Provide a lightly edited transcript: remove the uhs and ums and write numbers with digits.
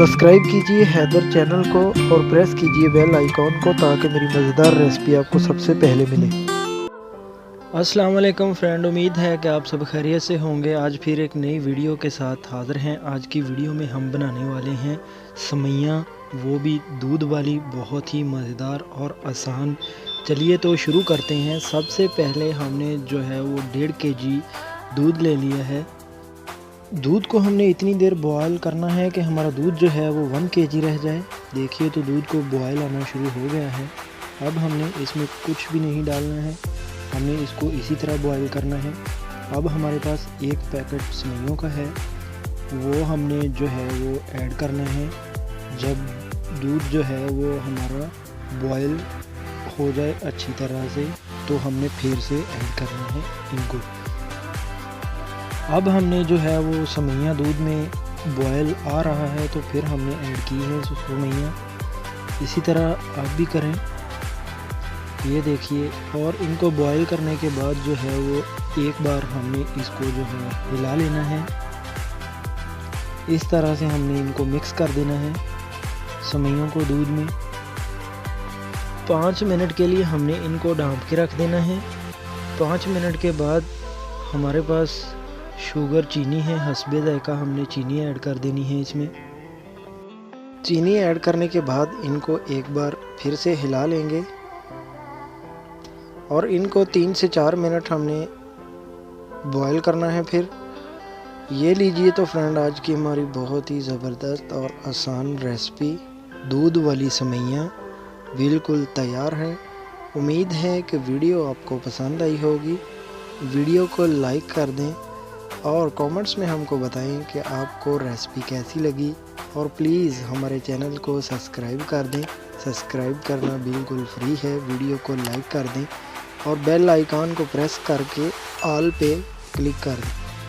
Subscribe कीजिए Haider channel को और प्रेस कीजिए बेल आइकॉन को ताकि मेरी मज़ेदार रेसिपी आपको सबसे पहले मिले। अस्सलाम वालेकुम फ्रेंड, उम्मीद है कि आप सब खैरियत से होंगे। आज फिर एक नई वीडियो के साथ हाज़िर हैं। आज की वीडियो में हम बनाने वाले हैं सेवइयाँ, वो भी दूध वाली, बहुत ही मज़ेदार और आसान। चलिए तो शुरू करते हैं। सबसे पहले हमने जो है वो 1.5 kg दूध ले लिया है। दूध को हमने इतनी देर बॉयल करना है कि हमारा दूध जो है वो 1 kg रह जाए। देखिए तो दूध को बॉयल आना शुरू हो गया है। अब हमने इसमें कुछ भी नहीं डालना है, हमने इसको इसी तरह बॉयल करना है। अब हमारे पास एक पैकेट सेवइयों का है, वो हमने जो है वो ऐड करना है। जब दूध जो है वो हमारा बॉयल हो जाए अच्छी तरह से तो हमने फिर से ऐड करना है इनको। अब हमने जो है वो सेवइयाँ दूध में बॉयल आ रहा है तो फिर हमने ऐड की है सेवइयाँ। इसी तरह आप भी करें, ये देखिए। और इनको बॉयल करने के बाद जो है वो एक बार हमने इसको जो है हिला लेना है। इस तरह से हमने इनको मिक्स कर देना है सेवइयों को दूध में। 5 मिनट के लिए हमने इनको ढाँप के रख देना है। 5 मिनट के बाद हमारे पास शुगर चीनी है, हस्बे ज़ायक़ा हमने चीनी ऐड कर देनी है इसमें। चीनी ऐड करने के बाद इनको एक बार फिर से हिला लेंगे और इनको 3 से 4 मिनट हमने बॉयल करना है। फिर ये लीजिए तो फ्रेंड, आज की हमारी बहुत ही ज़बरदस्त और आसान रेसिपी दूध वाली सेवइयाँ बिल्कुल तैयार है। उम्मीद है कि वीडियो आपको पसंद आई होगी। वीडियो को लाइक कर दें और कमेंट्स में हमको बताएं कि आपको रेसिपी कैसी लगी। और प्लीज़ हमारे चैनल को सब्सक्राइब कर दें। सब्सक्राइब करना बिल्कुल फ्री है। वीडियो को लाइक कर दें और बेल आइकॉन को प्रेस करके ऑल पे क्लिक कर दें।